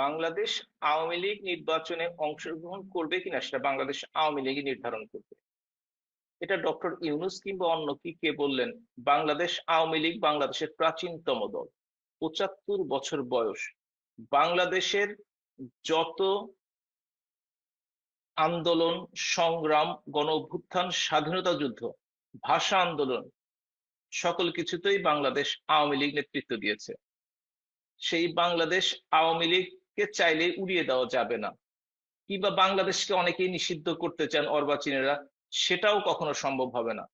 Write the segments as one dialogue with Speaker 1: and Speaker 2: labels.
Speaker 1: বাংলাদেশ আওয়ামী লীগ নির্বাচনে অংশগ্রহণ করবে কিনা সেটা বাংলাদেশ আওয়ামী লীগই নির্ধারণ করবে। এটা ডক্টর ইউনূস কিংবা অন্য কে বললেন? বাংলাদেশ আওয়ামী লীগ বাংলাদেশের প্রাচীনতম দল, ৭৫ বছর বয়স। বাংলাদেশের যত আন্দোলন, সংগ্রাম, গণ অভ্যুত্থান, স্বাধীনতা যুদ্ধ, ভাষা আন্দোলন, সকল কিছুতেই বাংলাদেশ আওয়ামী লীগ নেতৃত্ব দিয়েছে। সেই বাংলাদেশ আওয়ামী লীগকে চাইলে উড়িয়ে দেওয়া যাবে না, কিংবা বাংলাদেশকে অনেকেই নিষিদ্ধ করতে চান অর্বাচীনেরা, সেটাও কখনো সম্ভব হবে না।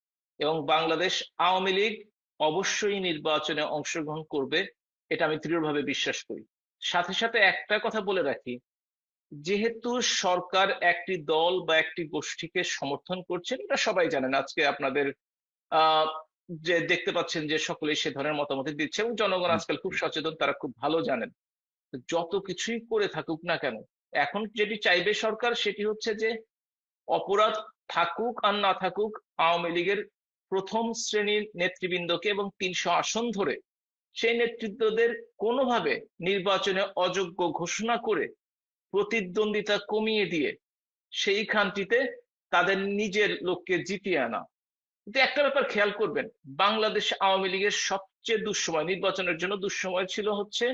Speaker 1: এবং বাংলাদেশ আওয়ামী লীগ অবশ্যই নির্বাচনে অংশগ্রহণ করবে, এটা আমি দৃঢ়ভাবে বিশ্বাস করি। সাথে সাথে একটা কথা বলে রাখি, যেহেতু সরকার একটি দল বা একটি গোষ্ঠীকে সমর্থন করছেন, এটা সবাই জানেন। আজকে আপনাদের আহ যে দেখতে পাচ্ছেন যে সকলেই সে ধরনের মতামত দিচ্ছে, এবং জনগণ আজকাল খুব সচেতন, তারা খুব ভালো জানেন। যত কিছুই করে থাকুক না কেন, এখন যেটি চাইবে সরকার সেটি হচ্ছে যে অপরাধ থাকুক আর না থাকুক, আওয়ামী লীগের প্রথম শ্রেণীর নেতৃবৃন্দকে এবং ৩০০ আসন ধরে সেই নেতৃত্বদের কোনোভাবে নির্বাচনে অযোগ্য ঘোষণা করে প্রতিদ্বন্দ্বিতা কমিয়ে দিয়ে সেইখানটিতে তাদের নিজের লোককে জিতিয়ে আনা। কিন্তু একটা ব্যাপার খেয়াল করবেন, বাংলাদেশ আওয়ামী লীগের সবচেয়ে দুঃসময়, নির্বাচনের জন্য দুঃসময় ছিল হচ্ছে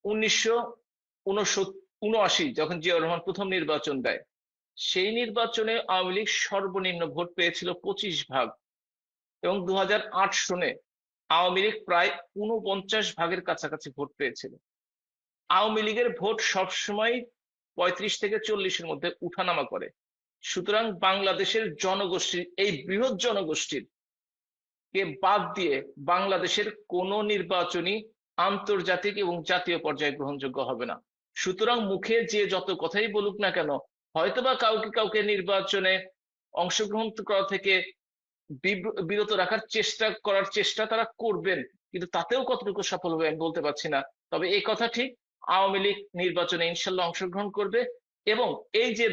Speaker 1: ১৯৭৯, যখন জিয়াউর রহমান প্রথম নির্বাচন দেয়। সেই নির্বাচনে আওয়ামী লীগ সর্বনিম্ন ভোট পেয়েছিল ২৫ ভাগ, এবং ২০০৮ সনে আওয়ামী লীগ প্রায় ৪৯ ভাগের কাছাকাছি ভোট পেয়েছিল। আওয়ামী লীগের ভোট সবসময় ৩৫ থেকে ৪০-এর মধ্যে উঠানামা করে। সুতরাং বাংলাদেশের জনগোষ্ঠীর, এই বৃহৎ জনগোষ্ঠীর কে বাদ দিয়ে বাংলাদেশের কোন নির্বাচনই আন্তর্জাতিক এবং জাতীয় পর্যায়ে গ্রহণযোগ্য হবে না। সুতরাং মুখে যে যত কথাই বলুক না কেন, হয়তোবা কাউকে কাউকে নির্বাচনে অংশগ্রহণ করা থেকে বিরত রাখার চেষ্টা তারা করবেন, কিন্তু তাতেও কতটুকু সফল হবে আমি বলতে পারছি না। তবে এই কথা ঠিক, আওয়ামী লীগ নির্বাচনে ইনশাল্লাহ অংশগ্রহণ করবে। এবং এই যে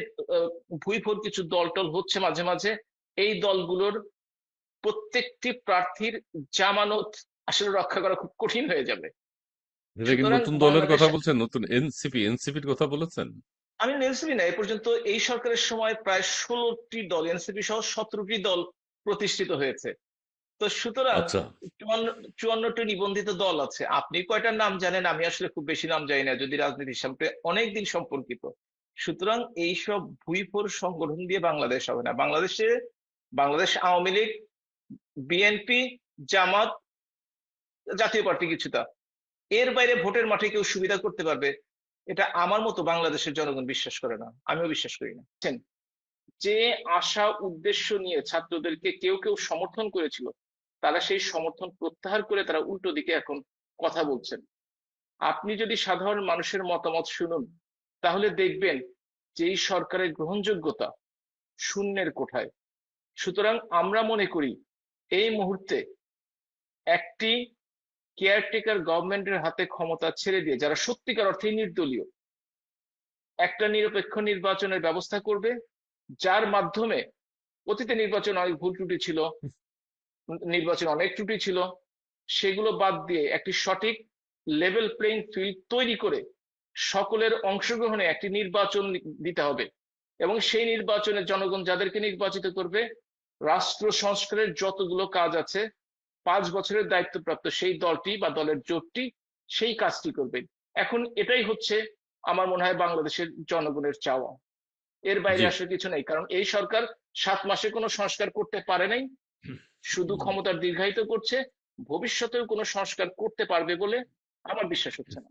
Speaker 1: ভুইফোর কিছু দল টল হচ্ছে মাঝে মাঝে, এই দলগুলোর প্রত্যেকটি প্রার্থীর জামানত আসলে রক্ষা করা খুব কঠিন হয়ে যাবে।
Speaker 2: এটা কি
Speaker 1: সুতরাং
Speaker 2: নতুন দলের
Speaker 1: বাংলাদেশ,
Speaker 2: কথা বলছেন? নতুন এনসিপির কথা বলেছেন?
Speaker 1: আমি এনসিপি না, এ পর্যন্ত এই সরকারের সময় প্রায় ১৬টি দল, এনসিপি সহ ১৭টি দল প্রতিষ্ঠিত হয়েছে। তো সুতরাং
Speaker 2: আচ্ছা।
Speaker 1: ৫৪টি নিবন্ধিত দল আছে। আপনি কয়টার নাম জানেন? আমি আসলে খুব বেশি নাম জানি না, যদি রাজনীতির সাথে অনেকদিন সম্পর্কিত। সুতরাং এইসব ভুইফোর সংগঠন দিয়ে বাংলাদেশ হবে না। বাংলাদেশ আওয়ামী লীগ, বিএনপি, জামাত, জাতীয় পার্টি কিছুটা, এর বাইরে ভোটের মাঠে কেউ সুবিধা করতে পারবে, এটা আমার মতো বাংলাদেশের জনগণ বিশ্বাস করে না, আমিও বিশ্বাস করি না। যে আশা উদ্দেশ্য নিয়ে ছাত্রদেরকে কেউ কেউ সমর্থন করেছিল, তারা সেই সমর্থন প্রত্যাহার করে তারা উল্টো দিকে এখন কথা বলছেন। আপনি যদি সাধারণ মানুষের মতামত শুনুন, তাহলে দেখবেন যে এই সরকারের গ্রহণযোগ্যতা শূন্যের কোঠায়। সুতরাং আমরা মনে করি এই মুহূর্তে একটি কেয়ারটেকার গভর্নমেন্টের হাতে ক্ষমতা ছেড়ে দিয়ে, যারা সত্যিকার অর্থেই নির্দলীয়, একটা নিরপেক্ষ নির্বাচনের ব্যবস্থা করবে, যার মাধ্যমে, অতীতে নির্বাচন অনেক ভুল ত্রুটি ছিল, নির্বাচনে অনেক ত্রুটি ছিল, সেগুলো বাদ দিয়ে একটি সঠিক লেভেল প্লেইং ফিল্ড তৈরি করে সকলের অংশগ্রহণে একটি নির্বাচন দিতে হবে। এবং সেই নির্বাচনে জনগণ যাদেরকে নির্বাচিত করবে, রাষ্ট্র সংস্কারের যতগুলো কাজ আছে, 5 বছরের দায়িত্বপ্রাপ্ত সেই দলটি বা দলের জোটটি সেই কাজটি করবে। এখন এটাই হচ্ছে আমার মনে হয় বাংলাদেশের জনগণের চাওয়া। এর বাইরে
Speaker 2: জি।
Speaker 1: আসলে কিছু নেই, কারণ এই সরকার 7 মাসে কোনো সংস্কার করতে পারে নাই, শুধু ক্ষমতার দীর্ঘায়িত করছে। ভবিষ্যতেও কোনো সংস্কার করতে পারবে বলে আমার বিশ্বাস হচ্ছে না।